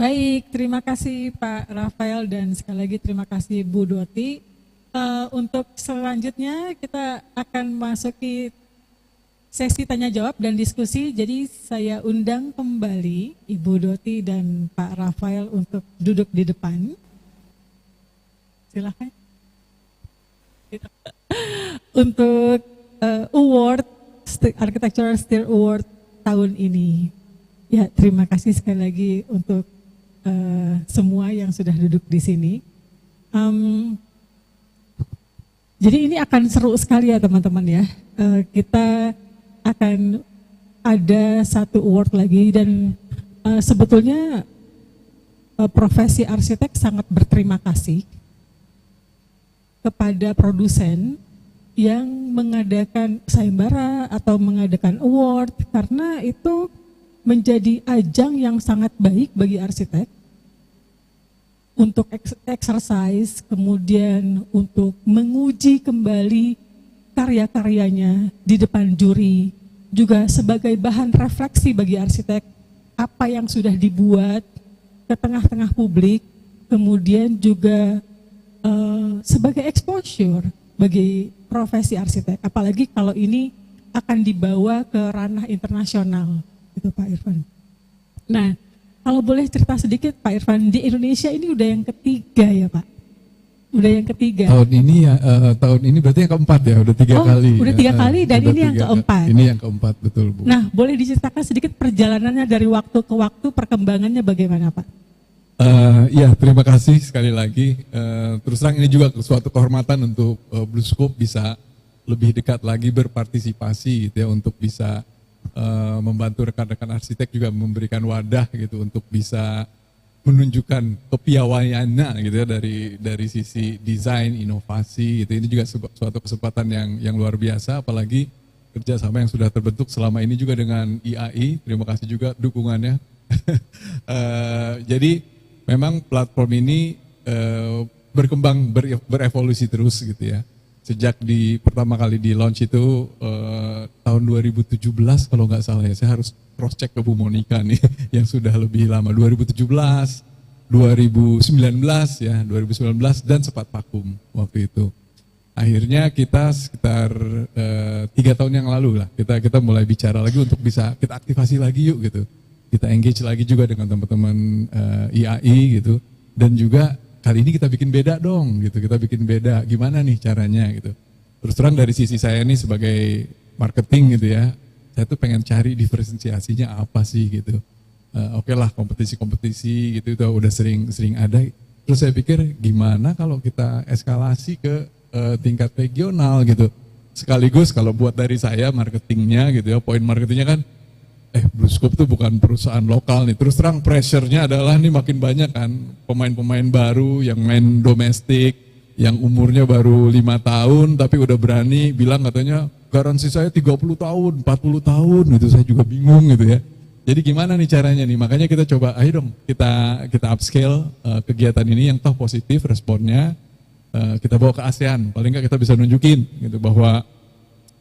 Baik, terima kasih Pak Rafael dan sekali lagi terima kasih Bu Doti. Untuk selanjutnya kita akan masuki sesi tanya jawab dan diskusi. Jadi saya undang kembali Ibu Doti dan Pak Rafael untuk duduk di depan. Silakan. Untuk award Architectural Steel Award tahun ini. Ya, terima kasih sekali lagi untuk semua yang sudah duduk di sini. Jadi ini akan seru sekali ya teman-teman ya. Kita akan ada satu award lagi dan sebetulnya profesi arsitek sangat berterima kasih kepada produsen yang mengadakan sayembara atau mengadakan award karena itu menjadi ajang yang sangat baik bagi arsitek untuk exercise, kemudian untuk menguji kembali karya-karyanya di depan juri, juga sebagai bahan refleksi bagi arsitek apa yang sudah dibuat ke tengah-tengah publik, kemudian juga sebagai exposure bagi profesi arsitek, apalagi kalau ini akan dibawa ke ranah internasional. Itu Pak Irfan. Nah, kalau boleh cerita sedikit Pak Irfan, di Indonesia ini udah yang ketiga ya Pak? Udah yang ketiga. Tahun ini berarti yang keempat ya, udah tiga kali. Udah tiga kali dan ini yang keempat. Ini yang keempat, betul Bu. Nah, boleh diceritakan sedikit perjalanannya dari waktu ke waktu, perkembangannya bagaimana Pak? Ya, terima kasih sekali lagi. Terus terang ini juga suatu kehormatan untuk BlueScope bisa lebih dekat lagi berpartisipasi gitu ya, untuk bisa membantu rekan-rekan arsitek juga memberikan wadah gitu untuk bisa menunjukkan kepiawaiannya gitu ya dari sisi desain, inovasi gitu. Ini juga suatu kesempatan yang luar biasa, apalagi kerjasama yang sudah terbentuk selama ini juga dengan IAI. Terima kasih juga dukungannya. Jadi memang platform ini berkembang, berevolusi terus gitu ya. Sejak pertama kali di launch itu tahun 2017 kalau nggak salah ya, saya harus cross check ke Bu Monica nih yang sudah lebih lama, 2017, 2019 ya, 2019 dan sempat vakum waktu itu. Akhirnya kita sekitar 3 tahun yang lalu lah kita mulai bicara lagi untuk bisa kita aktivasi lagi yuk gitu. Kita engage lagi juga dengan teman-teman IAI gitu, dan juga kali ini kita bikin beda dong gitu, kita bikin beda, gimana nih caranya gitu. Terus terang dari sisi saya nih sebagai marketing gitu ya, saya tuh pengen cari diferensiasinya apa sih gitu. Oke lah, kompetisi-kompetisi gitu itu udah sering ada. Terus saya pikir gimana kalau kita eskalasi ke tingkat regional gitu. Sekaligus kalau buat dari saya marketingnya gitu ya, poin marketingnya kan BlueScope tuh bukan perusahaan lokal nih. Terus terang pressure-nya adalah nih makin banyak kan pemain-pemain baru yang main domestik, yang umurnya baru 5 tahun tapi udah berani bilang katanya garansi saya 30 tahun, 40 tahun gitu. Saya juga bingung gitu ya. Jadi gimana nih caranya nih? Makanya kita coba, ayo dong kita upscale kegiatan ini yang toh positif responnya, kita bawa ke ASEAN. Paling nggak kita bisa nunjukin gitu bahwa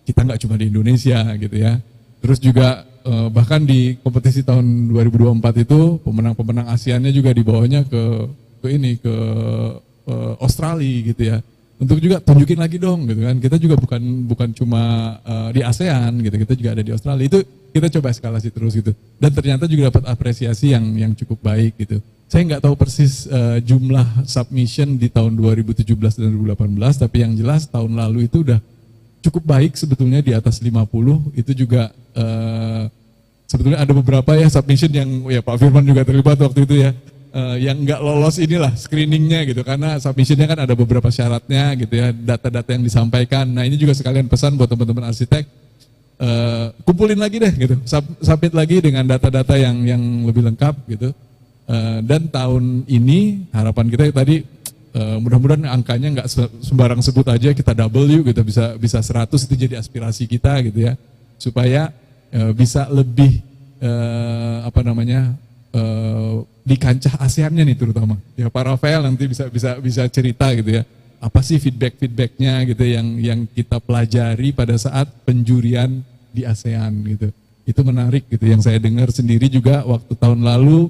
kita nggak cuma di Indonesia gitu ya. Terus juga bahkan di kompetisi tahun 2024 itu pemenang-pemenang ASEAN-nya juga dibawanya ke Australia gitu ya. Untuk juga tunjukin lagi dong gitu kan. Kita juga bukan cuma di ASEAN gitu, kita juga ada di Australia. Itu kita coba eskalasi terus gitu. Dan ternyata juga dapat apresiasi yang cukup baik gitu. Saya nggak tahu persis jumlah submission di tahun 2017 dan 2018, tapi yang jelas tahun lalu itu udah cukup baik sebetulnya, di atas 50. Itu juga sebetulnya ada beberapa ya submission yang ya Pak Firman juga terlibat waktu itu ya, yang nggak lolos inilah screeningnya gitu, karena submissionnya kan ada beberapa syaratnya gitu ya, data-data yang disampaikan. Nah ini juga sekalian pesan buat teman-teman arsitek, kumpulin lagi deh gitu, submit lagi dengan data-data yang lebih lengkap gitu. Dan tahun ini harapan kita tadi, mudah-mudahan angkanya nggak sembarang sebut aja, kita double yuk gitu, bisa 100, itu jadi aspirasi kita gitu ya, supaya bisa lebih di kancah ASEAN-nya nih terutama. Ya Pak Rafael nanti bisa cerita gitu ya, apa sih feedbacknya gitu yang kita pelajari pada saat penjurian di ASEAN gitu. Itu menarik gitu, yang saya dengar sendiri juga waktu tahun lalu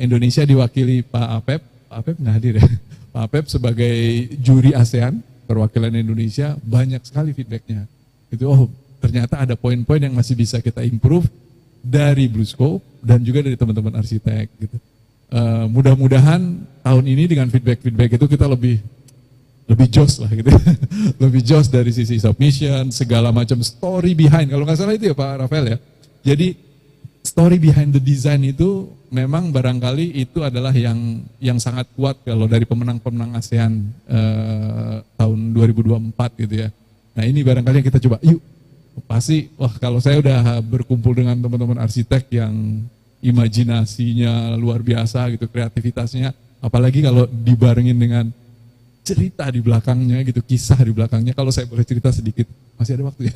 Indonesia diwakili Pak Apep nggak hadir ya, Pak Apep sebagai juri ASEAN perwakilan Indonesia, banyak sekali feedbacknya. Itu ternyata ada poin-poin yang masih bisa kita improve dari BlueScope dan juga dari teman-teman arsitek gitu. Mudah-mudahan tahun ini dengan feedback itu kita lebih joss lah gitu, lebih joss dari sisi submission, segala macam story behind. Kalau nggak salah itu ya Pak Rafael ya. Jadi story behind the design itu memang barangkali itu adalah yang sangat kuat kalau dari pemenang-pemenang ASEAN tahun 2024 gitu ya. Nah ini barangkali yang kita coba, yuk pasti kalau saya udah berkumpul dengan teman-teman arsitek yang imajinasinya luar biasa gitu, kreativitasnya, apalagi kalau dibarengin dengan cerita di belakangnya gitu, kisah di belakangnya. Kalau saya boleh cerita sedikit, masih ada waktu ya,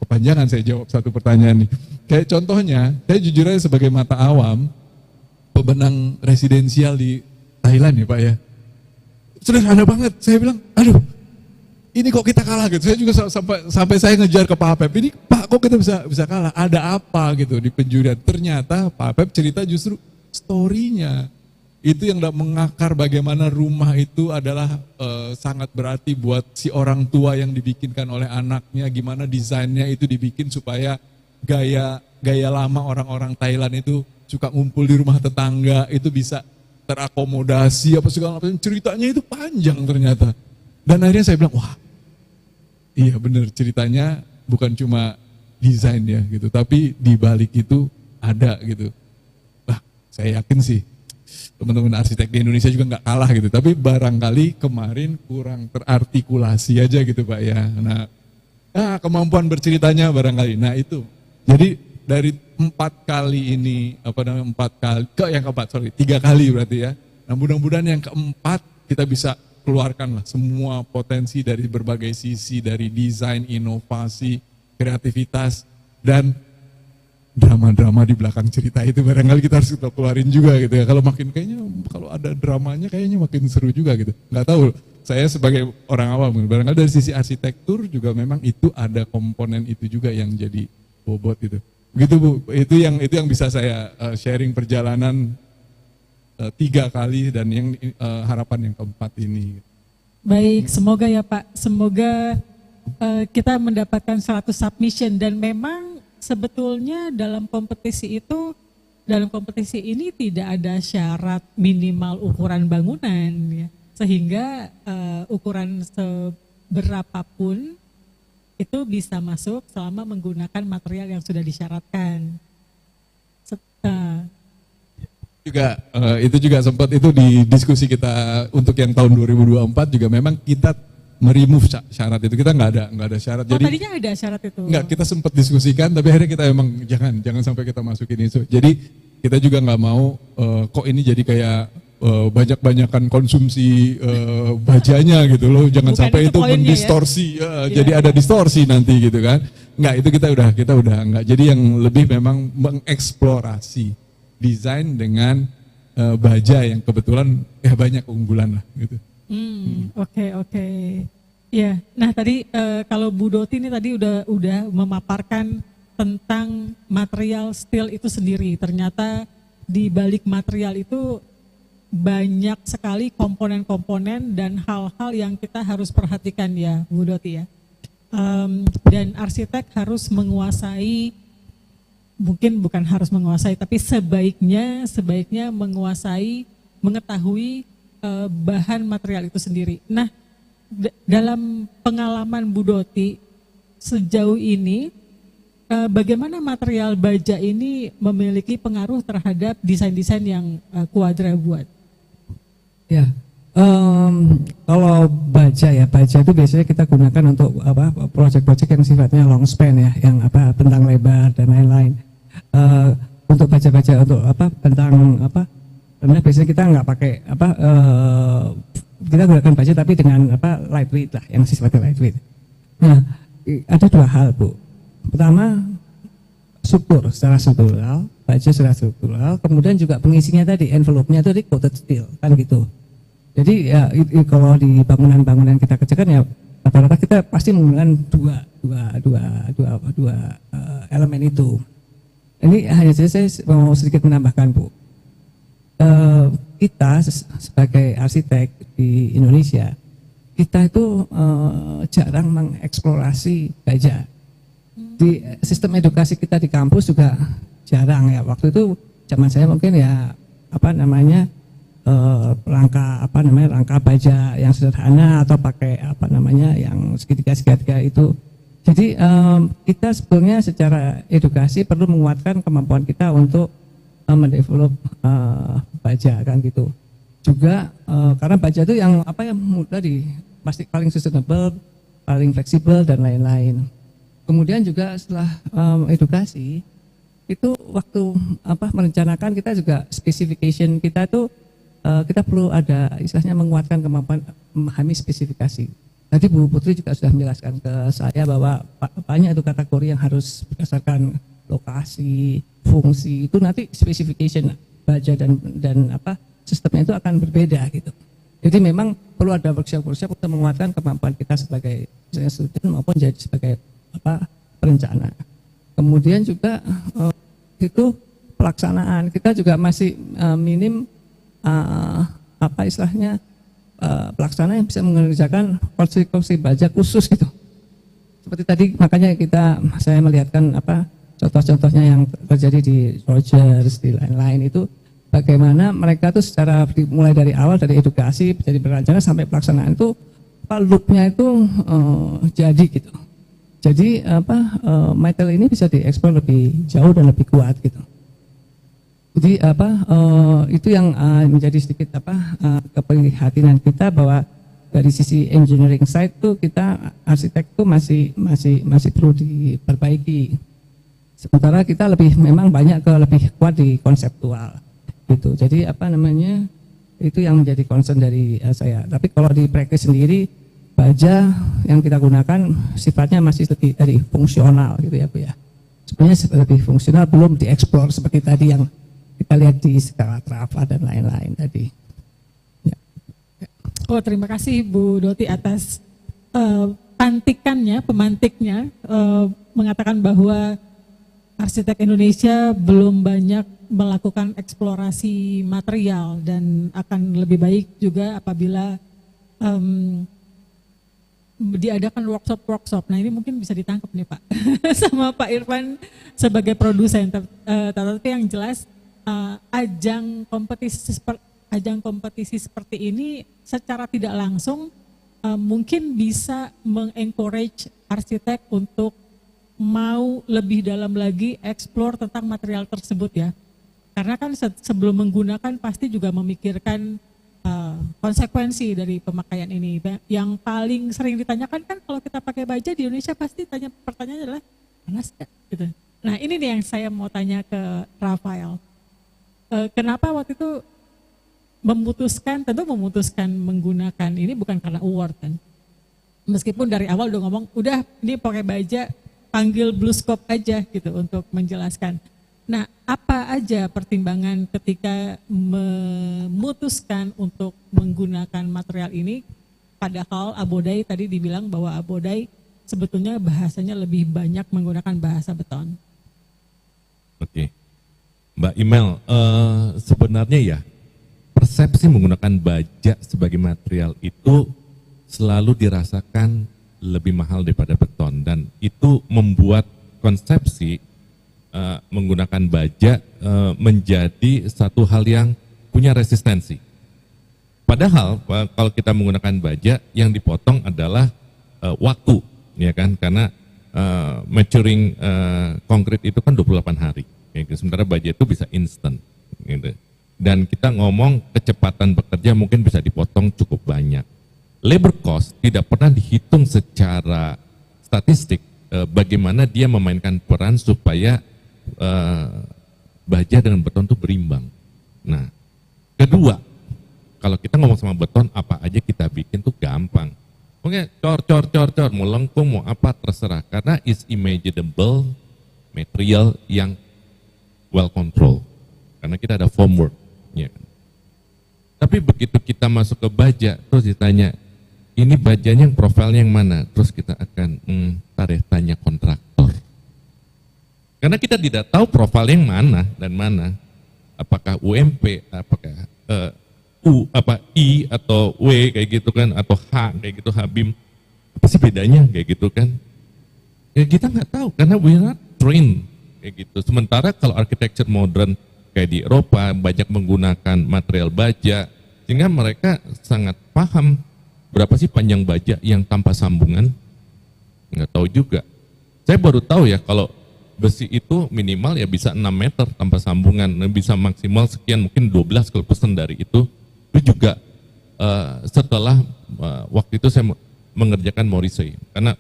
kepanjangan saya jawab satu pertanyaan nih. Kayak contohnya, saya jujur aja sebagai mata awam, pemenang residensial di Thailand ya Pak ya, sederhana banget. Saya bilang, aduh ini kok kita kalah gitu. Saya juga sampai saya ngejar ke Pak Apep, ini Pak kok kita bisa kalah, ada apa gitu di penjurian. Ternyata Pak Apep cerita justru story-nya. Itu yang mengakar bagaimana rumah itu adalah sangat berarti buat si orang tua yang dibikinkan oleh anaknya, gimana desainnya itu dibikin supaya gaya lama orang-orang Thailand itu suka ngumpul di rumah tetangga, itu bisa terakomodasi apa segala macam. Ceritanya itu panjang ternyata. Dan akhirnya saya bilang, wah iya bener, ceritanya bukan cuma desain ya gitu, tapi di balik itu ada gitu. Saya yakin sih teman-teman arsitek di Indonesia juga nggak kalah gitu, tapi barangkali kemarin kurang terartikulasi aja gitu Pak ya. Nah, kemampuan berceritanya barangkali. Nah itu, jadi dari 4 kali ini, 3 kali berarti ya. Nah mudah-mudahan yang keempat kita bisa keluarkan lah semua potensi dari berbagai sisi, dari desain, inovasi, kreativitas, dan drama-drama di belakang cerita itu barangkali kita harus keluarin juga gitu ya. Kalau kalau ada dramanya kayaknya makin seru juga gitu. Nggak tahu, saya sebagai orang awam, barangkali dari sisi arsitektur juga memang itu ada komponen itu juga yang jadi bobot itu. Begitu Bu, itu yang bisa saya sharing perjalanan 3 kali dan yang harapan yang keempat ini. Baik, semoga ya Pak, semoga kita mendapatkan 100 submission. Dan memang sebetulnya dalam kompetisi ini tidak ada syarat minimal ukuran bangunan ya. Sehingga ukuran seberapapun itu bisa masuk selama menggunakan material yang sudah disyaratkan. Itu juga sempat itu di diskusi kita untuk yang tahun 2024 juga memang kita meremove syarat itu, kita nggak ada syarat. Jadi tadinya ada syarat itu. Nggak, kita sempat diskusikan, tapi akhirnya kita emang jangan sampai kita masukin itu. Jadi kita juga nggak mau kok ini jadi kayak banyak-banyakan konsumsi bajanya gitu loh. Jangan bukan sampai itu mendistorsi, ya? Jadi ada distorsi nanti gitu kan. Nggak, itu kita udah nggak. Jadi yang lebih memang mengeksplorasi desain dengan baja yang kebetulan ya banyak keunggulan lah gitu. Oke. Ya, nah tadi kalau Bu Doti ini tadi udah memaparkan tentang material steel itu sendiri. Ternyata di balik material itu banyak sekali komponen-komponen dan hal-hal yang kita harus perhatikan ya, Bu Doti ya. Dan arsitek harus menguasai, mungkin bukan harus menguasai, tapi sebaiknya menguasai, mengetahui bahan material itu sendiri. Nah, dalam pengalaman Bu Doti sejauh ini, bagaimana material baja ini memiliki pengaruh terhadap desain-desain yang Quadra buat? Ya, kalau baja itu biasanya kita gunakan untuk proyek-proyek yang sifatnya long span ya, yang bentang lebar dan lain-lain. Untuk baja-baja untuk karena biasanya kita nggak pakai kita gunakan baja tapi dengan lightweight lah, yang sifatnya lightweight. Nah, ada 2 hal Bu. Pertama, struktur secara struktural, baja secara struktural, kemudian juga pengisinya tadi, envelope-nya tadi coated steel kan gitu. Jadi ya kalau di bangunan-bangunan kita kerjakan ya rata-rata kita pasti menggunakan dua elemen itu. Ini hanya saja saya mau sedikit menambahkan Bu. kita sebagai arsitek di Indonesia, kita itu jarang mengeksplorasi baja. Di sistem edukasi kita di kampus juga jarang ya. Waktu itu zaman saya mungkin ya rangka baja yang sederhana atau pakai yang segitiga itu. Jadi kita sebetulnya secara edukasi perlu menguatkan kemampuan kita untuk mendevelop baja kan gitu. Juga karena baja itu yang mudah pasti paling sustainable, paling fleksibel dan lain-lain. Kemudian juga setelah edukasi itu waktu merencanakan kita juga specification kita tuh kita perlu ada istilahnya menguatkan kemampuan memahami spesifikasi. Tadi Bu Putri juga sudah menjelaskan ke saya bahwa banyak itu kategori yang harus berdasarkan lokasi, fungsi, itu nanti specification baja dan sistemnya itu akan berbeda gitu. Jadi memang perlu ada workshop untuk menguatkan kemampuan kita sebagai student maupun jadi sebagai perencana. Kemudian juga itu pelaksanaan kita juga masih minim pelaksanaan yang bisa mengerjakan konstruksi baja khusus gitu. Seperti tadi makanya saya melihatkan contoh-contohnya yang terjadi di Rogers di lain-lain itu bagaimana mereka tuh secara mulai dari awal dari edukasi jadi berencana sampai pelaksanaan itu loopnya itu jadi gitu. Jadi material ini bisa dieksplor lebih jauh dan lebih kuat gitu. Jadi itu yang menjadi sedikit keprihatinan kita bahwa dari sisi engineering side tuh kita arsitek tuh masih perlu diperbaiki. Sementara kita memang banyak lebih kuat di konseptual gitu. Jadi itu yang menjadi concern dari saya. Tapi kalau di praktis sendiri baja yang kita gunakan sifatnya masih lebih dari fungsional gitu ya Bu ya. Sebenarnya lebih fungsional, belum dieksplor seperti tadi yang kita lihat di skala Trava dan lain-lain tadi. Ya. Oh, terima kasih Bu Doti atas pemantiknya mengatakan bahwa arsitek Indonesia belum banyak melakukan eksplorasi material dan akan lebih baik juga apabila diadakan workshop. Nah ini mungkin bisa ditangkap nih Pak sama Pak Irfan sebagai produsen. Tapi yang jelas ajang kompetisi seperti ini secara tidak langsung mungkin bisa mengencourage arsitek untuk mau lebih dalam lagi explore tentang material tersebut ya. Karena kan sebelum menggunakan pasti juga memikirkan konsekuensi dari pemakaian ini. Yang paling sering ditanyakan kan kalau kita pakai baja di Indonesia pasti pertanyaannya adalah panas nggak? Gitu. Nah ini nih yang saya mau tanya ke Rafael. Kenapa waktu itu memutuskan menggunakan ini bukan karena award kan? Meskipun dari awal udah ngomong, udah ini pakai baja, panggil Bluescope aja gitu untuk menjelaskan. Nah, apa aja pertimbangan ketika memutuskan untuk menggunakan material ini? Padahal Abodai tadi dibilang bahwa Abodai sebetulnya bahasanya lebih banyak menggunakan bahasa beton. Oke, Mbak Imel, sebenarnya ya persepsi menggunakan baja sebagai material itu selalu dirasakan lebih mahal daripada beton dan itu membuat konsepsi menggunakan baja menjadi satu hal yang punya resistensi. Padahal kalau kita menggunakan baja yang dipotong adalah waktu, ya kan? Karena maturing konkrit itu kan 28 hari. Gitu. Sementara baja itu bisa instan. Gitu. Dan kita ngomong kecepatan bekerja mungkin bisa dipotong cukup banyak. Labor cost tidak pernah dihitung secara statistik bagaimana dia memainkan peran supaya baja dengan beton itu berimbang. Nah, kedua, kalau kita ngomong sama beton apa aja kita bikin tuh gampang. Oke, cor, mau lengkung, mau apa terserah karena is imaginable material yang well control. Karena kita ada formwork, ya. Tapi begitu kita masuk ke baja, terus ditanya, ini bajanya yang profilnya yang mana? Terus kita akan tanya kontraktor. Karena kita tidak tahu profil yang mana dan mana. apakah UMP, apakah I atau W kayak gitu kan, atau H kayak gitu, Habim, apa sih bedanya kayak gitu kan? Ya kita nggak tahu karena we are not trained kayak gitu. Sementara kalau architecture modern kayak di Eropa banyak menggunakan material baja, sehingga mereka sangat paham berapa sih panjang baja yang tanpa sambungan. Nggak tahu juga. Saya baru tahu ya kalau besi itu minimal ya bisa 6 meter tanpa sambungan, bisa maksimal sekian, mungkin 12 kalau pesen dari itu juga setelah waktu itu saya mengerjakan Morrissey, karena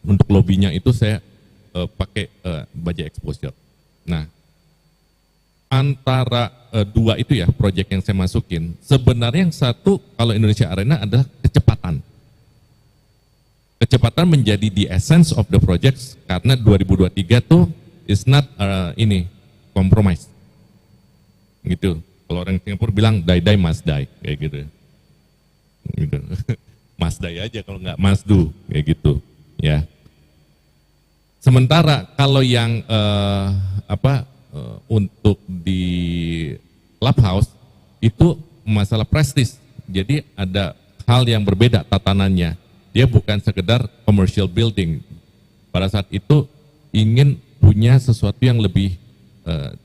untuk lobbynya itu saya pakai baja exposure. Nah, antara dua itu ya proyek yang saya masukin, sebenarnya yang satu kalau Indonesia Arena adalah kecepatan. Kecepatan menjadi the essence of the project karena 2023 tuh is not compromise. Gitu. Kalau orang Singapura bilang die must die kayak gitu. Gitu. Must die aja kalau nggak must do kayak gitu, ya. Sementara kalau yang untuk di clubhouse itu masalah prestis. Jadi ada hal yang berbeda tatanannya. Dia bukan sekedar commercial building. Pada saat itu ingin punya sesuatu yang lebih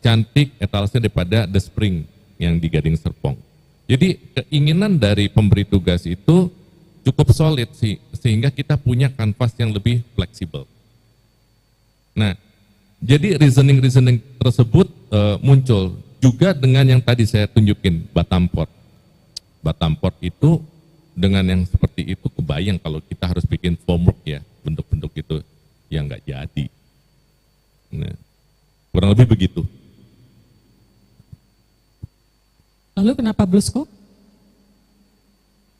cantik etalasenya daripada The Spring yang di Gading Serpong. Jadi keinginan dari pemberi tugas itu cukup solid sih, sehingga kita punya kanvas yang lebih fleksibel. Nah, jadi reasoning tersebut muncul juga dengan yang tadi saya tunjukin, Batamport. Batamport itu dengan yang seperti itu kebayang kalau kita harus bikin formwork ya, bentuk-bentuk itu yang nggak jadi. Nah, kurang lebih begitu. Lalu kenapa Blue Scope?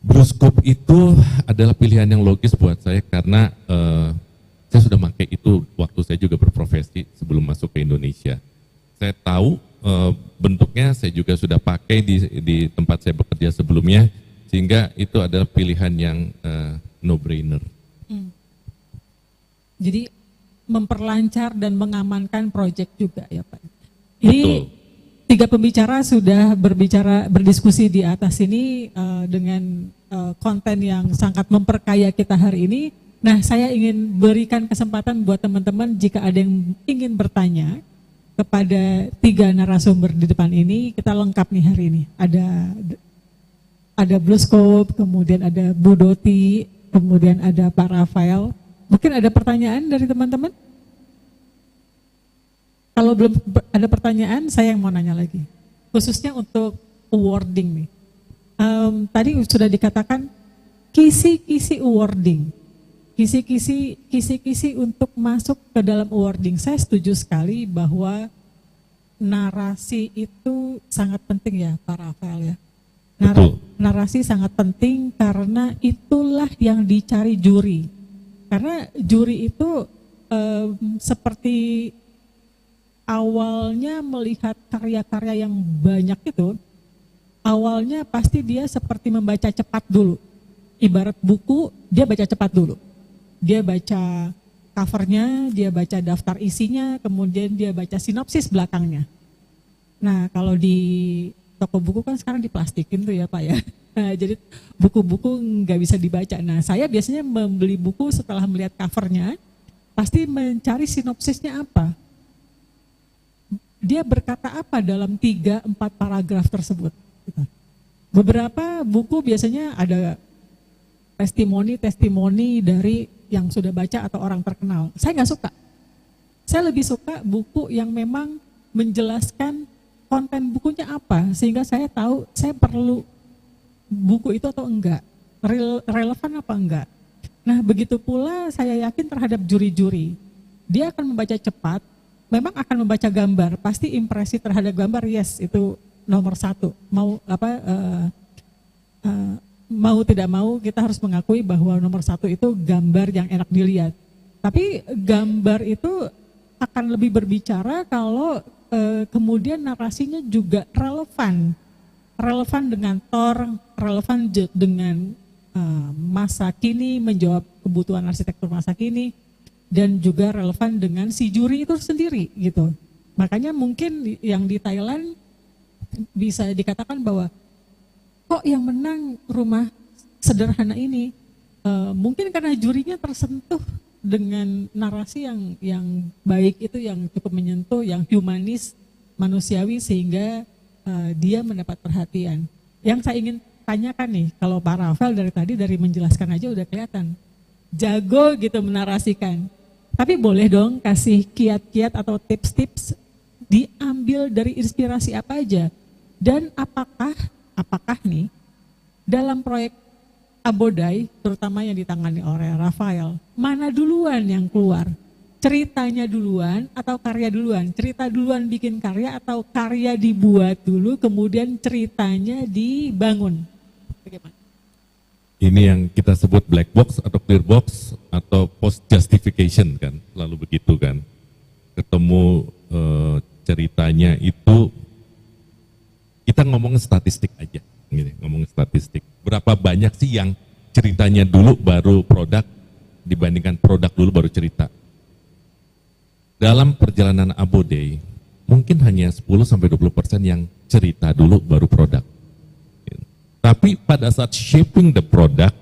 Blue Scope itu adalah pilihan yang logis buat saya karena saya sudah pakai itu waktu saya juga berprofesi sebelum masuk ke Indonesia. Saya tahu bentuknya, saya juga sudah pakai di tempat saya bekerja sebelumnya, sehingga itu adalah pilihan yang no-brainer. Jadi memperlancar dan mengamankan proyek juga ya Pak. Ini Betul. 3 pembicara sudah berdiskusi di atas ini dengan konten yang sangat memperkaya kita hari ini. Nah, saya ingin berikan kesempatan buat teman-teman jika ada yang ingin bertanya kepada 3 narasumber di depan ini. Kita lengkap nih hari ini. Ada Blue Scope, kemudian ada Bu Doti, kemudian ada Pak Rafael. Mungkin ada pertanyaan dari teman-teman? Kalau belum ada pertanyaan, saya yang mau nanya lagi. Khususnya untuk awarding nih. Tadi sudah dikatakan kisi-kisi awarding. Kisi-kisi untuk masuk ke dalam awarding. Saya setuju sekali bahwa narasi itu sangat penting ya Pak Rafael ya. Narasi sangat penting karena itulah yang dicari juri. Karena juri itu seperti awalnya melihat karya-karya yang banyak itu, awalnya pasti dia seperti membaca cepat dulu. Ibarat buku, dia baca cepat dulu. Dia baca covernya, dia baca daftar isinya, kemudian dia baca sinopsis belakangnya. Nah, kalau di toko buku kan sekarang diplastikin tuh ya Pak ya. Nah, jadi buku-buku nggak bisa dibaca. Nah, saya biasanya membeli buku setelah melihat covernya, pasti mencari sinopsisnya apa. Dia berkata apa dalam 3-4 paragraf tersebut. Beberapa buku biasanya ada testimoni dari yang sudah baca atau orang terkenal. Saya nggak suka. Saya lebih suka buku yang memang menjelaskan konten bukunya apa, sehingga saya tahu saya perlu buku itu atau enggak, relevan apa enggak. Nah, begitu pula saya yakin terhadap juri-juri. Dia akan membaca cepat, memang akan membaca gambar, pasti impresi terhadap gambar, yes, itu nomor 1. Mau tidak mau kita harus mengakui bahwa nomor 1 itu gambar yang enak dilihat. Tapi gambar itu akan lebih berbicara kalau kemudian narasinya juga relevan dengan relevan dengan masa kini, menjawab kebutuhan arsitektur masa kini, dan juga relevan dengan si juri itu sendiri gitu. Makanya mungkin yang di Thailand bisa dikatakan bahwa kok yang menang rumah sederhana ini. Mungkin karena jurinya tersentuh dengan narasi yang baik itu, yang cukup menyentuh, yang humanis, manusiawi, sehingga dia mendapat perhatian. Yang saya ingin tanyakan nih, kalau Pak Rafael dari tadi dari menjelaskan aja udah kelihatan jago gitu menarasikan. Tapi boleh dong kasih kiat-kiat atau tips-tips diambil dari inspirasi apa aja, dan apakah nih dalam proyek Abodai, terutama yang ditangani oleh Rafael, mana duluan yang keluar? Ceritanya duluan atau karya duluan? Cerita duluan bikin karya atau karya dibuat dulu kemudian ceritanya dibangun? Bagaimana? Ini yang kita sebut black box atau clear box atau post justification kan, lalu begitu kan. Ketemu ceritanya itu, kita ngomongin statistik aja. Gini, ngomong statistik. Berapa banyak sih yang ceritanya dulu baru produk dibandingkan produk dulu baru cerita? Dalam perjalanan Abodai, mungkin hanya 10-20% yang cerita dulu baru produk. Tapi pada saat shaping the product,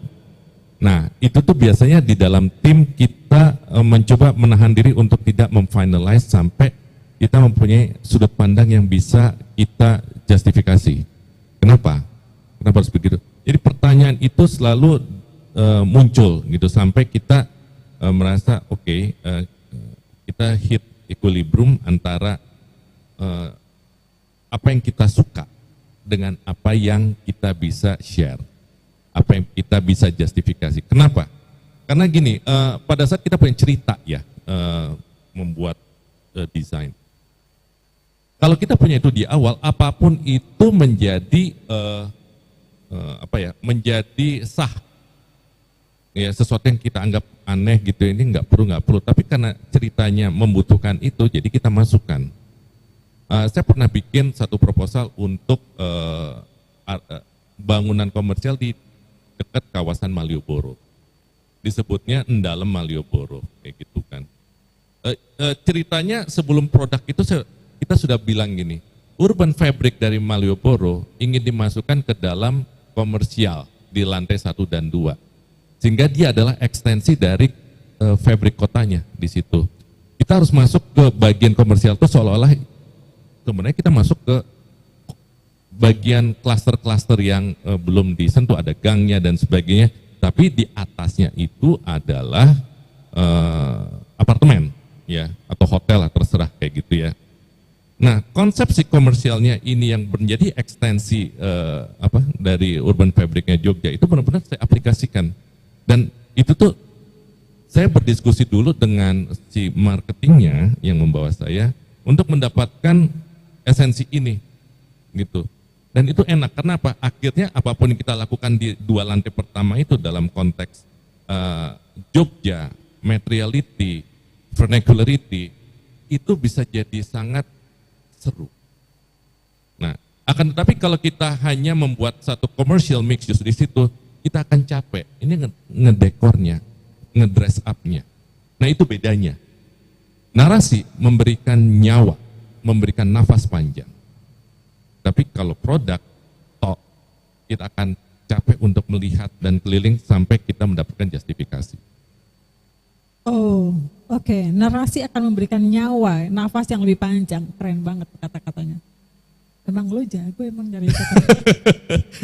nah itu tuh biasanya di dalam tim kita mencoba menahan diri untuk tidak memfinalize sampai kita mempunyai sudut pandang yang bisa kita justifikasi. Kenapa? Kenapa harus begitu? Jadi pertanyaan itu selalu muncul gitu sampai kita merasa oke, kita hit equilibrium antara apa yang kita suka dengan apa yang kita bisa share, apa yang kita bisa justifikasi. Kenapa? Karena gini, pada saat kita punya cerita ya, membuat desain. Kalau kita punya itu di awal, apapun itu menjadi menjadi sah, ya sesuatu yang kita anggap aneh gitu, ini nggak perlu, tapi karena ceritanya membutuhkan itu, jadi kita masukkan. Saya pernah bikin satu proposal untuk bangunan komersial di dekat kawasan Malioboro, disebutnya Ndalem Malioboro, kayak gitu kan. Ceritanya sebelum produk itu kita sudah bilang gini, urban fabric dari Malioboro ingin dimasukkan ke dalam komersial di lantai 1 dan 2. Sehingga dia adalah ekstensi dari fabric kotanya di situ. Kita harus masuk ke bagian komersial itu seolah-olah sebenarnya kita masuk ke bagian klaster-klaster yang belum disentuh, ada gangnya dan sebagainya, tapi di atasnya itu adalah apartemen ya atau hotel lah, terserah kayak gitu ya. Nah, konsepsi komersialnya ini yang menjadi ekstensi dari urban fabricnya Jogja itu benar-benar saya aplikasikan. Dan itu tuh saya berdiskusi dulu dengan si marketingnya yang membawa saya untuk mendapatkan esensi ini gitu. Dan itu enak, kenapa? Akhirnya apapun yang kita lakukan di 2 lantai pertama itu dalam konteks Jogja, materiality, vernacularity, itu bisa jadi sangat seru. Nah, akan tetapi kalau kita hanya membuat satu commercial mix justru di situ, kita akan capek. Ini ngedekornya, ngedress up-nya. Nah, itu bedanya. Narasi memberikan nyawa, memberikan nafas panjang. Tapi kalau produk, kita akan capek untuk melihat dan keliling sampai kita mendapatkan justifikasi. Oh, oke. Narasi akan memberikan nyawa, nafas yang lebih panjang. Keren banget kata-katanya. Emang lo jago emang nyari kata.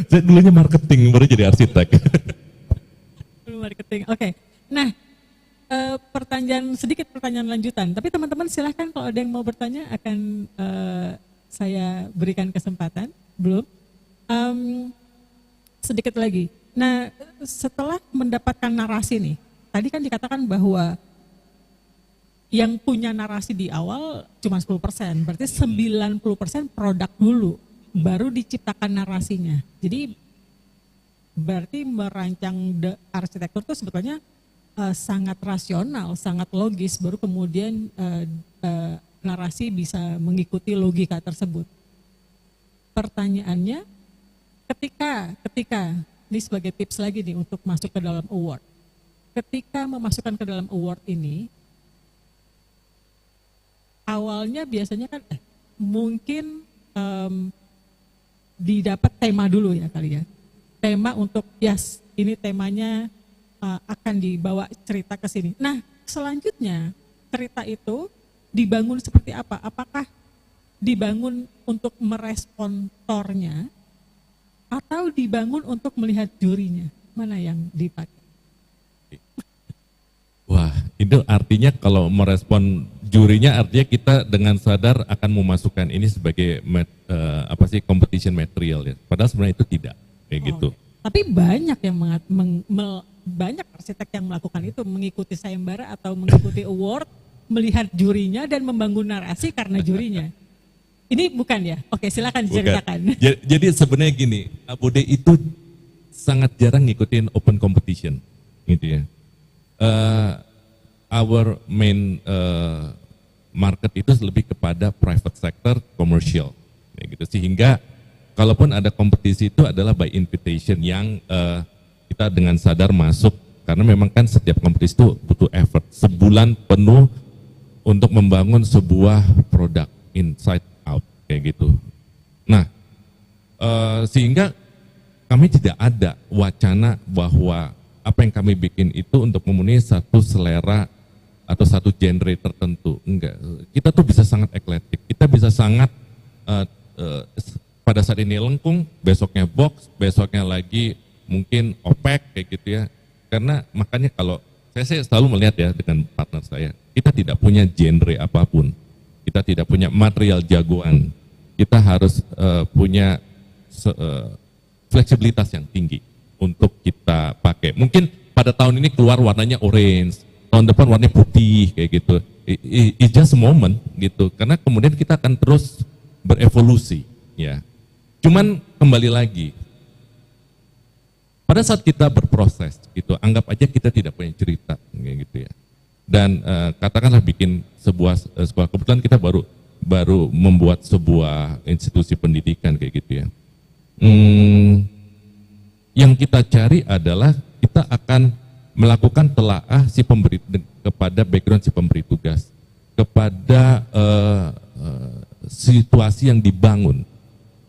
Saya dulunya marketing, baru jadi arsitek. Marketing, oke. Nah, sedikit pertanyaan lanjutan. Tapi teman-teman silahkan kalau ada yang mau bertanya akan saya berikan kesempatan. Belum? Sedikit lagi. Nah, setelah mendapatkan narasi nih, tadi kan dikatakan bahwa yang punya narasi di awal cuma 10%, berarti 90% produk dulu, baru diciptakan narasinya. Jadi berarti merancang arsitektur itu sebetulnya sangat rasional, sangat logis, baru kemudian narasi bisa mengikuti logika tersebut. Pertanyaannya, ketika ini sebagai tips lagi nih untuk masuk ke dalam award. Ketika memasukkan ke dalam award ini, awalnya biasanya kan mungkin didapat tema dulu ya kali ya. Tema untuk yes, ini temanya akan dibawa cerita ke sini. Nah, selanjutnya cerita itu dibangun seperti apa? Apakah dibangun untuk merespon tornya atau dibangun untuk melihat jurinya? Mana yang dipakai? Wah, itu artinya kalau merespon jurinya artinya kita dengan sadar akan memasukkan ini sebagai competition material ya. Padahal sebenarnya itu tidak kayak gitu. Tapi banyak yang banyak arsitek yang melakukan itu, mengikuti sayembara atau mengikuti award, melihat jurinya dan membangun narasi karena jurinya. Ini bukan ya? Oke, silakan diceritakan. Jadi sebenarnya gini, Bude itu sangat jarang ngikutin open competition, gitu ya. Our main market itu lebih kepada private sector, commercial, ya gitu. Sehingga kalaupun ada kompetisi itu adalah by invitation yang kita dengan sadar masuk, karena memang kan setiap kompetisi itu butuh effort sebulan penuh untuk membangun sebuah produk inside out kayak gitu. Nah, sehingga kami tidak ada wacana bahwa apa yang kami bikin itu untuk memenuhi satu selera atau satu genre tertentu. Enggak, kita tuh bisa sangat eklektik, kita bisa sangat pada saat ini lengkung, besoknya box, besoknya lagi mungkin opek kayak gitu ya. Karena makanya kalau saya selalu melihat ya dengan partner saya, kita tidak punya genre apapun, kita tidak punya material jagoan, kita harus punya fleksibilitas yang tinggi untuk kita pakai. Mungkin pada tahun ini keluar warnanya orange, tahun depan warnanya putih kayak gitu. It's just a moment gitu. Karena kemudian kita akan terus berevolusi ya. Cuman kembali lagi, pada saat kita berproses gitu, anggap aja kita tidak punya cerita kayak gitu ya. Dan katakanlah bikin sebuah sekolah, kebetulan kita baru membuat sebuah institusi pendidikan kayak gitu ya. Yang kita cari adalah kita akan melakukan telaah si pemberi kepada background si pemberi tugas, kepada situasi yang dibangun.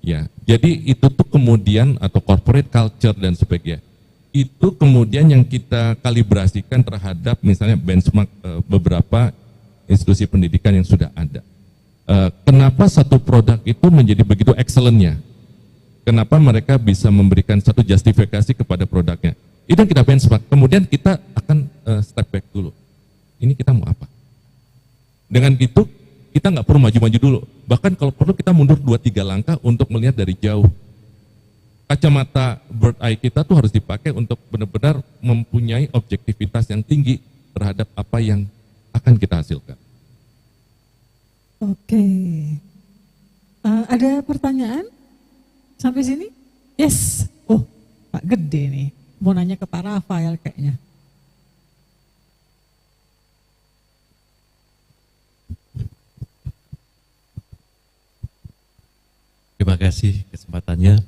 Ya, jadi itu tuh kemudian atau corporate culture dan sebagainya. Itu kemudian yang kita kalibrasikan terhadap misalnya benchmark beberapa institusi pendidikan yang sudah ada. Kenapa satu produk itu menjadi begitu excellent-nya? Kenapa mereka bisa memberikan satu justifikasi kepada produknya? Itu yang kita benchmark. Kemudian kita akan step back dulu. Ini kita mau apa? Dengan gitu kita nggak perlu maju-maju dulu. Bahkan kalau perlu kita mundur 2-3 langkah untuk melihat dari jauh. Kacamata bird eye kita tuh harus dipakai untuk benar-benar mempunyai objektivitas yang tinggi terhadap apa yang akan kita hasilkan. Oke. Ada pertanyaan sampai sini? Yes. Oh, Pak Gede nih. Mau nanya ke Pak Rafael kayaknya. Terima kasih kesempatannya.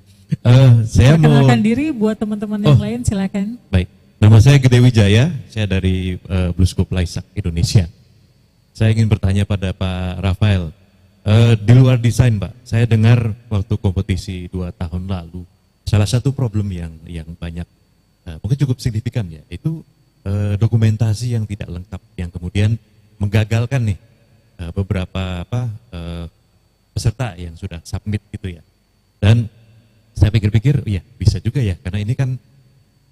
Saya mau perkenalkan diri buat teman-teman yang lain, silakan. Baik, nama saya Gede Wijaya, saya dari Blue Scope Laisak Indonesia. Saya ingin bertanya pada Pak Rafael, di luar desain Pak, saya dengar waktu kompetisi 2 tahun lalu, salah satu problem yang banyak, mungkin cukup signifikan ya, itu dokumentasi yang tidak lengkap, yang kemudian menggagalkan nih beberapa peserta yang sudah submit gitu ya. Dan saya pikir-pikir, ya bisa juga ya, karena ini kan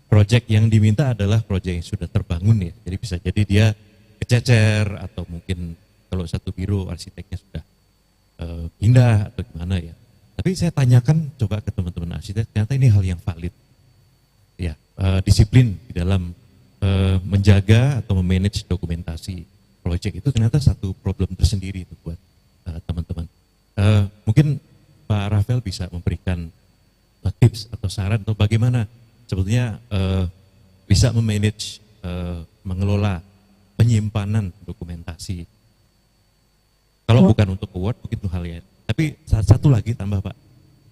proyek yang diminta adalah proyek yang sudah terbangun ya. Jadi bisa jadi dia kececer atau mungkin kalau satu biro arsiteknya sudah pindah atau gimana ya. Tapi saya tanyakan coba ke teman-teman arsitek, ternyata ini hal yang valid. Ya, disiplin di dalam menjaga atau memanage dokumentasi proyek itu ternyata satu problem tersendiri itu buat teman-teman. Mungkin Pak Rafael bisa memberikan tips atau saran atau bagaimana sebetulnya bisa memanage, mengelola penyimpanan dokumentasi. Kalau bukan untuk award mungkin itu hal ya. Tapi satu lagi tambah Pak,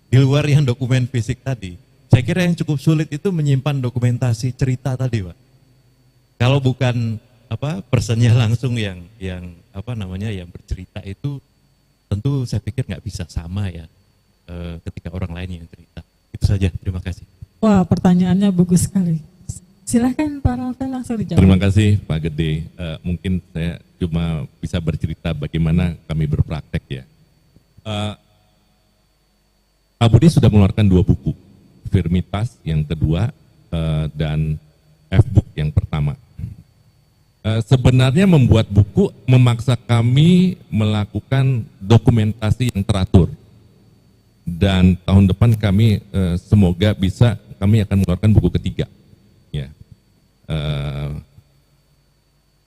di luar yang dokumen fisik tadi, saya kira yang cukup sulit itu menyimpan dokumentasi cerita tadi Pak. Kalau bukan personnya langsung yang bercerita itu, tentu saya pikir nggak bisa sama ya ketika orang lain yang cerita. Itu saja, terima kasih. Wah, pertanyaannya bagus sekali. Silahkan Pak Rafael langsung dijawab. Terima kasih Pak Gede. Mungkin saya cuma bisa bercerita bagaimana kami berpraktek ya. Pak Budi sudah mengeluarkan 2 buku, Firmitas yang kedua dan F-Book yang pertama. Sebenarnya membuat buku memaksa kami melakukan dokumentasi yang teratur. Dan tahun depan kami semoga bisa, kami akan mengeluarkan buku ketiga. Ya.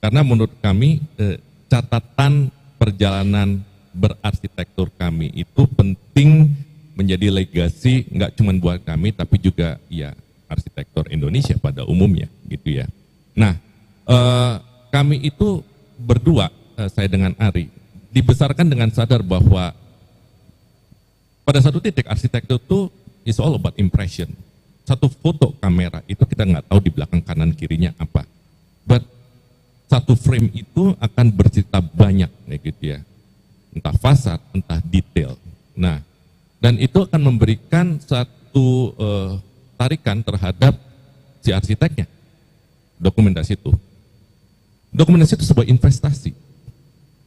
Karena menurut kami catatan perjalanan berarsitektur kami itu penting menjadi legasi nggak cuma buat kami tapi juga ya arsitektur Indonesia pada umumnya gitu ya. Nah, kami itu berdua, saya dengan Ari, dibesarkan dengan sadar bahwa pada satu titik arsitektur itu is all about impression. Satu foto kamera itu kita nggak tahu di belakang kanan kirinya apa. But satu frame itu akan bercerita banyak kayak gitu ya. Entah fasad, entah detail. Nah, dan itu akan memberikan satu tarikan terhadap si arsiteknya. Dokumentasi itu. Dokumentasi itu sebuah investasi.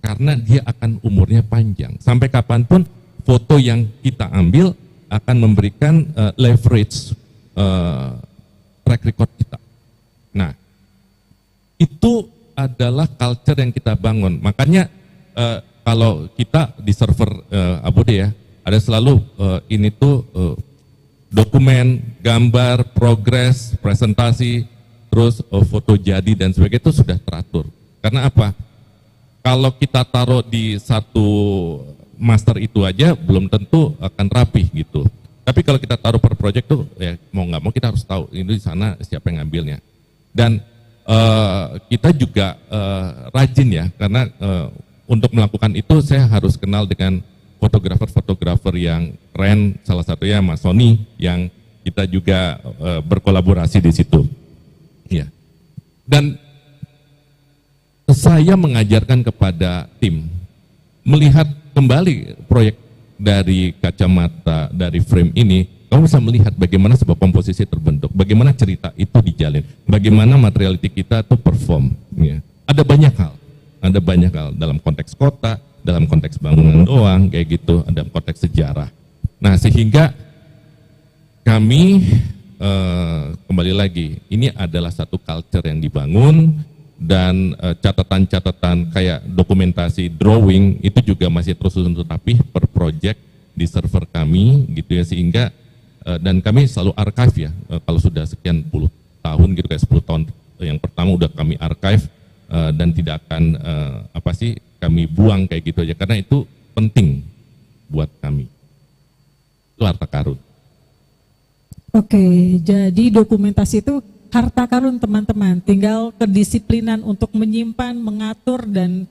Karena dia akan umurnya panjang. Sampai kapanpun foto yang kita ambil akan memberikan leverage track record kita. Nah, itu adalah culture yang kita bangun. Makanya kalau kita di server Abode ya, ada selalu ini tuh dokumen, gambar, progres, presentasi, terus foto jadi dan sebagainya itu sudah teratur. Karena apa? Kalau kita taruh di satu master itu aja belum tentu akan rapih gitu. Tapi kalau kita taruh per project tuh ya mau nggak mau kita harus tahu ini di sana siapa yang ngambilnya. Dan kita juga rajin ya karena untuk melakukan itu saya harus kenal dengan fotografer-fotografer yang keren, salah satunya Mas Sony yang kita juga berkolaborasi di situ. Ya. Dan saya mengajarkan kepada tim melihat kembali proyek dari kacamata dari frame ini, kamu bisa melihat bagaimana sebuah komposisi terbentuk, bagaimana cerita itu dijalin, bagaimana materiality kita itu perform. Ya. Ada banyak hal dalam konteks kota, dalam konteks bangunan doang, kayak gitu, ada konteks sejarah. Nah sehingga kami kembali lagi, ini adalah satu culture yang dibangun dan catatan-catatan kayak dokumentasi, drawing itu juga masih terus untuk rapih per project di server kami gitu ya sehingga dan kami selalu archive ya kalau sudah sekian puluh tahun gitu kayak 10 tahun yang pertama udah kami archive dan tidak akan kami buang kayak gitu aja karena itu penting buat kami. Itu harta karun. Oke, jadi dokumentasi itu harta karun teman-teman, tinggal kedisiplinan untuk menyimpan, mengatur dan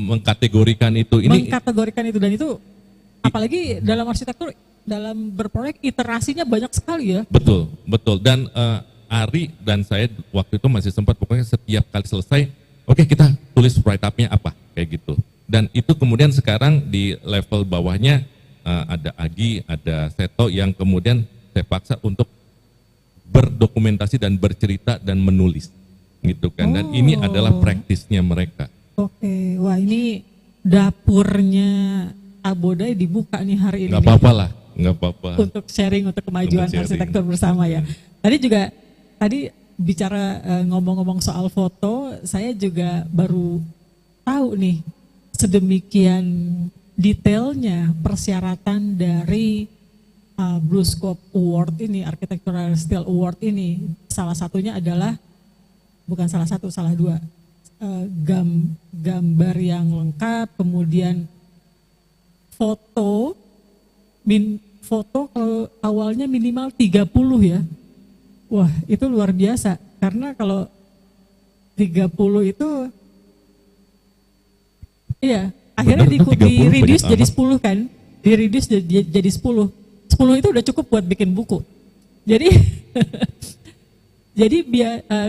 mengkategorikan itu. Mengkategorikan itu dan itu apalagi dalam arsitektur, dalam berproyek iterasinya banyak sekali ya. Betul, betul. Dan Ari dan saya waktu itu masih sempat pokoknya setiap kali selesai, oke kita tulis write up-nya apa kayak gitu. Dan itu kemudian sekarang di level bawahnya ada Agi, ada Seto yang kemudian saya paksa untuk berdokumentasi dan bercerita dan menulis gitu kan. Dan ini adalah praktisnya mereka. Oke, wah ini dapurnya Abode dibuka nih hari ini. Nggak apa-apa lah, nggak apa-apa. Untuk sharing, untuk kemajuan arsitektur bersama ya. Tadi bicara ngomong-ngomong soal foto, saya juga baru tahu nih sedemikian detailnya persyaratan dari Blue Scope Award ini, Architectural Style Award ini. Salah satunya adalah, bukan salah satu, salah dua, gambar yang lengkap, kemudian foto kalau awalnya minimal 30 ya. Wah itu luar biasa, karena kalau 30 itu, iya, akhirnya di reduce jadi 10 kan, di reduce jadi 10 itu udah cukup buat bikin buku. Jadi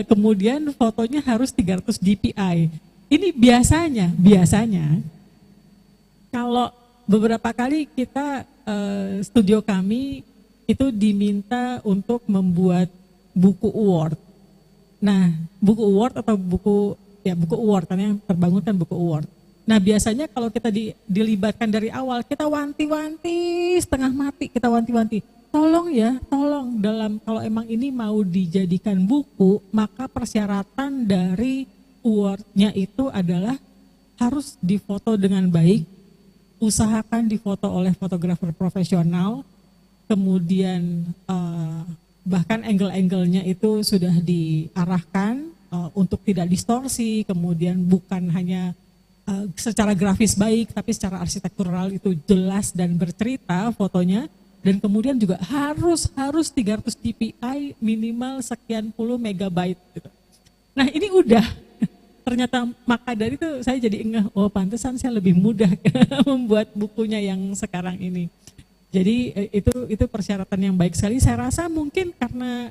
kemudian fotonya harus 300 dpi. Ini biasanya Kalau beberapa kali kita studio kami itu diminta untuk membuat buku award. Nah, buku award atau buku award kan yang terbangun kan buku award. Nah, biasanya kalau kita dilibatkan dari awal, kita wanti-wanti setengah mati, kita wanti-wanti. Tolong kalau emang ini mau dijadikan buku, maka persyaratan dari awardnya itu adalah harus difoto dengan baik, usahakan difoto oleh fotografer profesional, kemudian bahkan angle-angle-nya itu sudah diarahkan untuk tidak distorsi, kemudian bukan hanya secara grafis baik, tapi secara arsitektural itu jelas dan bercerita fotonya. Dan kemudian juga harus 300 dpi minimal sekian puluh megabyte gitu. Nah ini udah, ternyata maka dari itu saya jadi ngeh, oh pantesan saya lebih mudah membuat bukunya yang sekarang ini. Jadi itu persyaratan yang baik sekali. Saya rasa mungkin karena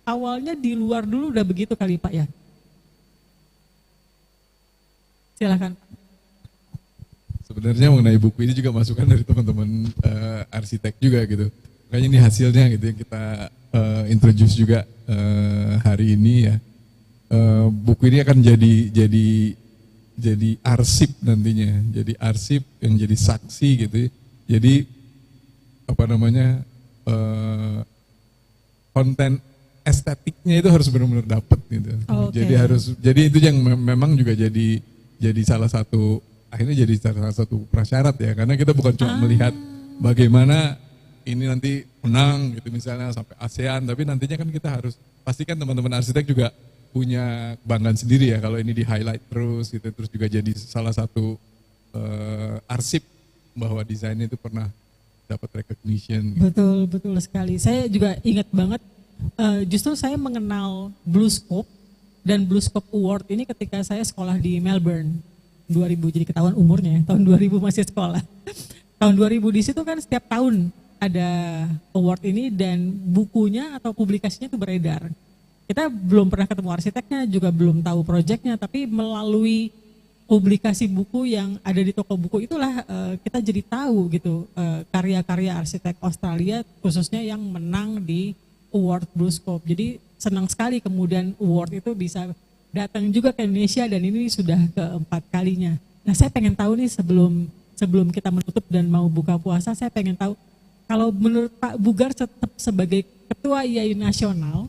awalnya di luar dulu udah begitu kali Pak ya. Silakan. Sebenarnya mengenai buku ini juga masukan dari teman-teman arsitek juga gitu. Makanya ini hasilnya gitu yang kita introduce juga hari ini ya. Buku ini akan jadi arsip nantinya, jadi arsip yang jadi saksi gitu. Jadi konten estetiknya itu harus benar-benar dapat gitu. Okay. Jadi itu yang memang juga jadi salah satu, akhirnya jadi salah satu prasyarat ya, karena kita bukan cuma melihat bagaimana ini nanti menang gitu misalnya sampai ASEAN, tapi nantinya kan kita harus pastikan teman-teman arsitek juga punya kebanggaan sendiri ya kalau ini di highlight terus gitu, terus juga jadi salah satu arsip bahwa desainnya itu pernah dapat recognition. Betul sekali. Saya juga ingat banget, justru saya mengenal Bluescope dan Bluescope Award ini ketika saya sekolah di Melbourne 2000, jadi ketahuan umurnya ya, tahun 2000 masih sekolah. Tahun 2000 di situ kan setiap tahun ada award ini dan bukunya atau publikasinya itu beredar. Kita belum pernah ketemu arsiteknya, juga belum tahu proyeknya, tapi melalui publikasi buku yang ada di toko buku itulah kita jadi tahu gitu karya-karya arsitek Australia khususnya yang menang di award Bluescope. Jadi senang sekali kemudian award itu bisa datang juga ke Indonesia dan ini sudah keempat kalinya. Nah saya pengen tahu nih sebelum kita menutup dan mau buka puasa, saya pengen tahu kalau menurut Pak Bugar tetap sebagai Ketua IAI Nasional,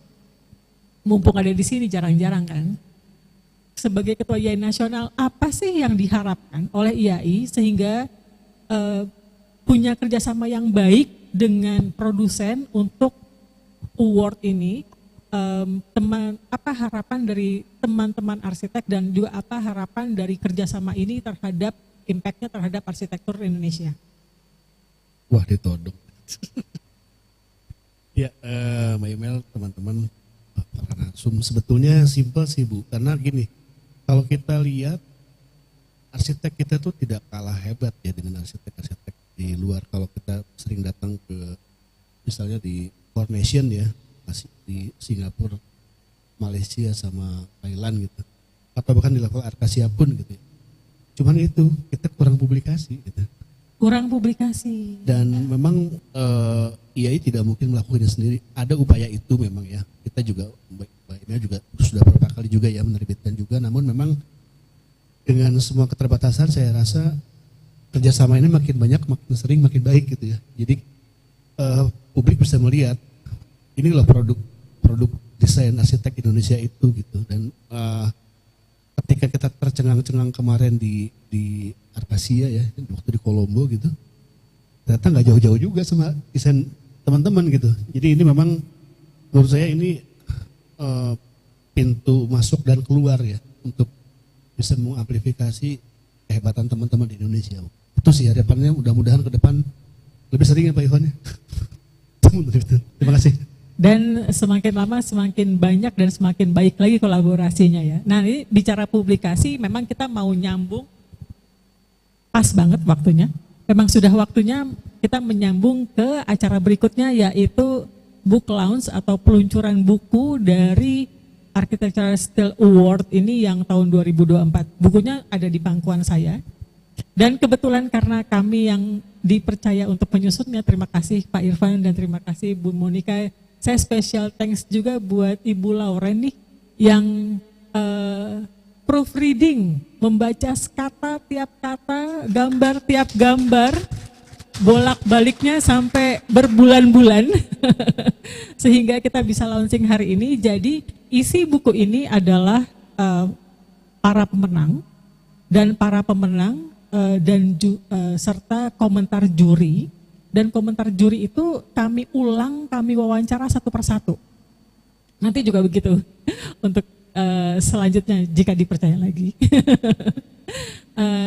mumpung ada di sini jarang-jarang kan, sebagai Ketua IAI Nasional, apa sih yang diharapkan oleh IAI sehingga punya kerjasama yang baik dengan produsen untuk award ini? Apa harapan dari teman-teman arsitek dan juga apa harapan dari kerjasama ini terhadap impactnya terhadap arsitektur Indonesia? Wah ditodong. Ya Mbak Imel, teman-teman para narsum, sebetulnya simpel sih Bu, karena gini, kalau kita lihat arsitek kita tuh tidak kalah hebat ya dengan arsitek-arsitek di luar. Kalau kita sering datang ke misalnya di Coronation ya, di Singapura, Malaysia sama Thailand gitu, atau bahkan di level Arkasia pun gitu. Cuman itu kita kurang publikasi gitu. Kurang publikasi. Dan memang IAI tidak mungkin melakukannya sendiri. Ada upaya itu memang ya. Kita juga baiknya juga sudah beberapa kali juga ya menerbitkan juga. Namun memang dengan semua keterbatasan saya rasa kerjasama ini makin banyak, makin sering, makin baik gitu ya. Jadi publik bisa melihat ini loh produk desain arsitek Indonesia itu gitu. Dan ketika kita tercengang-cengang kemarin di Arkasia ya, waktu di Kolombo gitu, ternyata nggak jauh-jauh juga sama desain teman-teman gitu. Jadi ini memang menurut saya ini pintu masuk dan keluar ya untuk bisa mengamplifikasi kehebatan teman-teman di Indonesia. Itu sih harapannya, mudah-mudahan ke depan lebih sering ya Pak Ivan ya. Terima kasih. Dan semakin lama semakin banyak dan semakin baik lagi kolaborasinya ya. Nah ini bicara publikasi memang kita mau nyambung, pas banget waktunya. Memang sudah waktunya kita menyambung ke acara berikutnya yaitu book launch atau peluncuran buku dari Architectural Style Award ini yang tahun 2024. Bukunya ada di pangkuan saya. Dan kebetulan karena kami yang dipercaya untuk menyusunnya, terima kasih Pak Irfan dan terima kasih Bu Monika. Saya special thanks juga buat Ibu Lauren nih yang proofreading, membaca kata tiap kata, gambar tiap gambar, bolak-baliknya sampai berbulan-bulan sehingga kita bisa launching hari ini. Jadi isi buku ini adalah para pemenang dan serta komentar juri, dan komentar juri itu kami wawancara satu persatu. Nanti juga begitu untuk selanjutnya jika dipercaya lagi.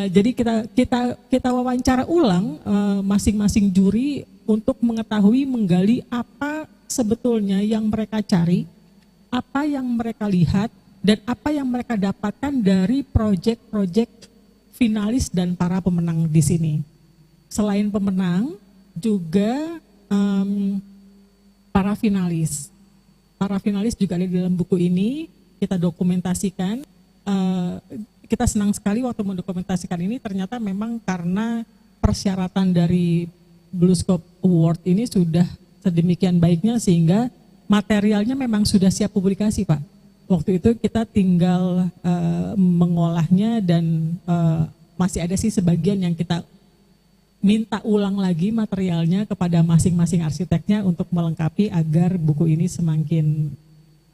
Jadi kita wawancara ulang masing-masing juri untuk mengetahui, menggali apa sebetulnya yang mereka cari, apa yang mereka lihat, dan apa yang mereka dapatkan dari proyek-proyek finalis dan para pemenang di sini. Selain pemenang, juga para finalis. Para finalis juga ada di dalam buku ini, kita dokumentasikan. Kita senang sekali waktu mendokumentasikan ini, ternyata memang karena persyaratan dari Bluescope Award ini sudah sedemikian baiknya sehingga materialnya memang sudah siap publikasi, Pak. Waktu itu kita tinggal mengolahnya dan masih ada sih sebagian yang kita minta ulang lagi materialnya kepada masing-masing arsiteknya untuk melengkapi agar buku ini semakin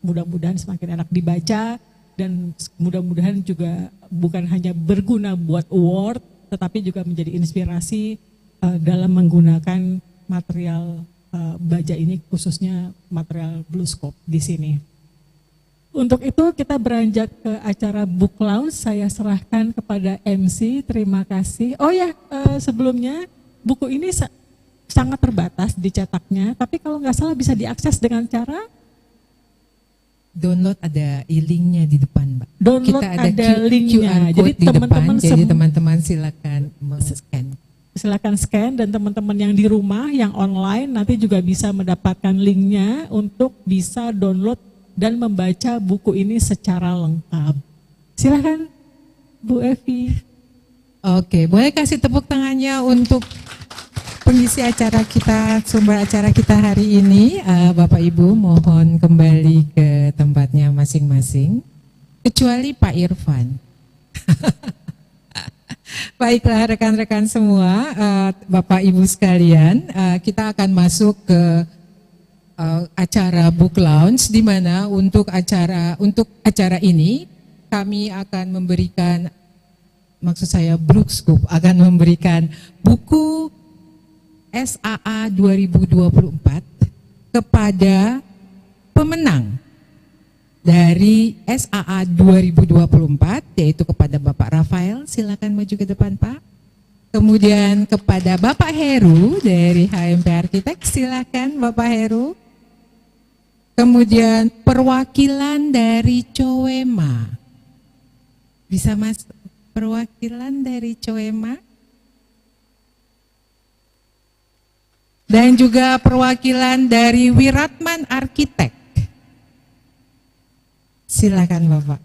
mudah-mudahan semakin enak dibaca dan mudah-mudahan juga bukan hanya berguna buat award tetapi juga menjadi inspirasi dalam menggunakan material baja ini, khususnya material Bluescope di sini. Untuk itu kita beranjak ke acara book launch. Saya serahkan kepada MC. Terima kasih. Oh ya, sebelumnya buku ini sangat terbatas dicetaknya, tapi kalau nggak salah bisa diakses dengan cara download, ada e-linknya di depan, Mbak. Download kita ada linknya. QR Jadi code di depan, jadi teman-teman silakan scan. Silakan scan, dan teman-teman yang di rumah, yang online nanti juga bisa mendapatkan linknya untuk bisa download dan membaca buku ini secara lengkap. Silakan Bu Evi. Oke, boleh kasih tepuk tangannya untuk pengisi acara kita, sumber acara kita hari ini. Bapak Ibu mohon kembali ke tempatnya masing-masing, kecuali Pak Irfan. Baiklah rekan-rekan semua, Bapak Ibu sekalian, kita akan masuk ke acara book launch, di mana untuk acara ini kami akan memberikan, maksud saya Bluescope akan memberikan buku SAA 2024 kepada pemenang dari SAA 2024, yaitu kepada Bapak Rafael. Silakan maju ke depan, Pak. Kemudian kepada Bapak Heru dari HMP Arsitek, silakan Bapak Heru. Kemudian perwakilan dari Coema, bisa Mas, perwakilan dari Coema. Dan juga perwakilan dari Wiratman Arsitek. Silakan Bapak.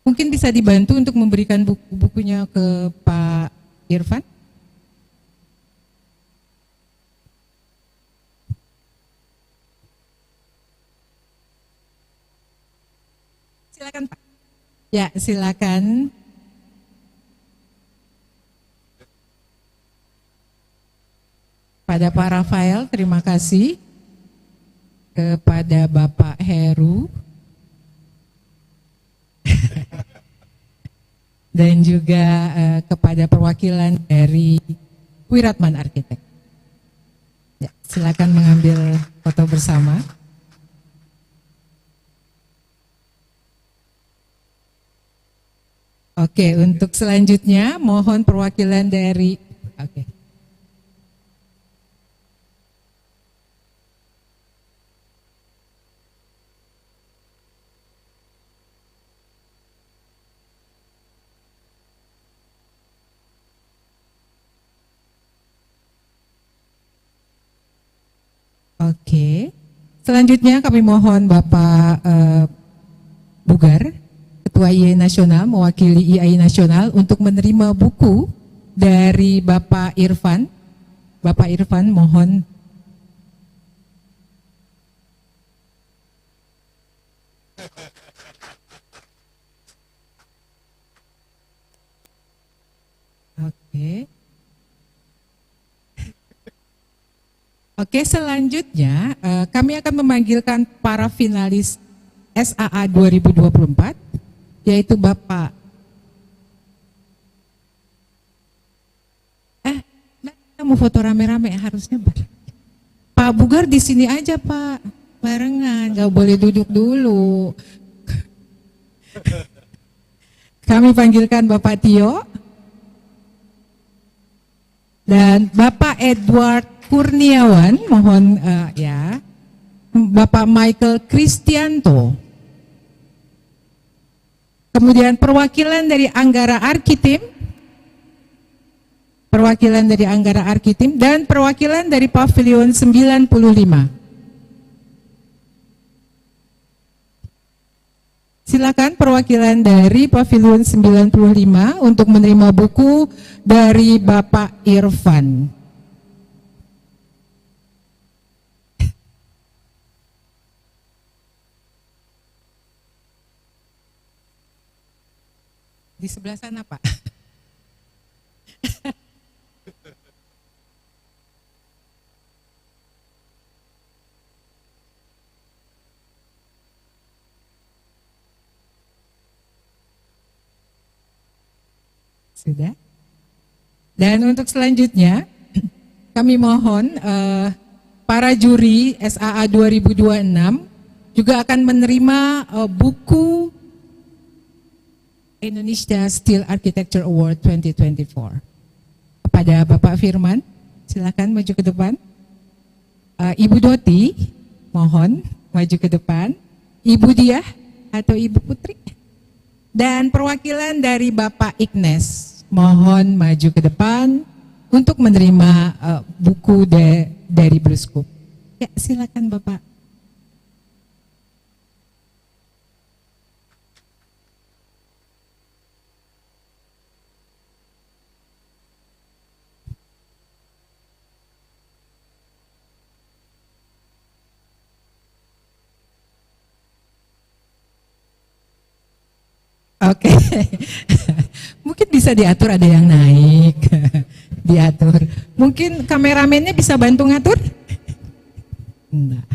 Mungkin bisa dibantu untuk memberikan bukunya ke Pak Irfan. Silakan Pak. Ya, silakan. Pada Pak Rafael, terima kasih. Kepada Bapak Heru. Dan juga kepada perwakilan dari Wiratman Arsitek. Ya, silakan mengambil foto bersama. Oke, untuk selanjutnya mohon perwakilan dari Oke. Selanjutnya kami mohon Bapak Bugar, Ketua IAI Nasional, mewakili IAI Nasional untuk menerima buku dari Bapak Irfan. Bapak Irfan, mohon. Oke. Oke, selanjutnya kami akan memanggilkan para finalis SAA 2024, yaitu Bapak kita mau foto rame-rame harusnya Pak Bugar di sini aja Pak, barengan, nggak boleh duduk dulu. Kami panggilkan Bapak Tio dan Bapak Edward Kurniawan, mohon ya. Bapak Michael Kristianto. Kemudian perwakilan dari Anggara Arkitim, dan perwakilan dari Pavilion 95. Silakan perwakilan dari Pavilion 95 untuk menerima buku dari Bapak Irfan. Di sebelah sana, Pak. Sudah. Dan untuk selanjutnya, kami mohon para juri SAA 2026 juga akan menerima buku Indonesia Steel Architecture Award 2024. Kepada Bapak Firman, silakan maju ke depan. Ibu Doti, mohon maju ke depan. Ibu Diah atau Ibu Putri. Dan perwakilan dari Bapak Ignes, mohon maju ke depan untuk menerima buku dari Blue Scoop. Ya, silakan Bapak. Oke, mungkin bisa diatur, ada yang naik, diatur. Mungkin kameramennya bisa bantu ngatur? Enggak.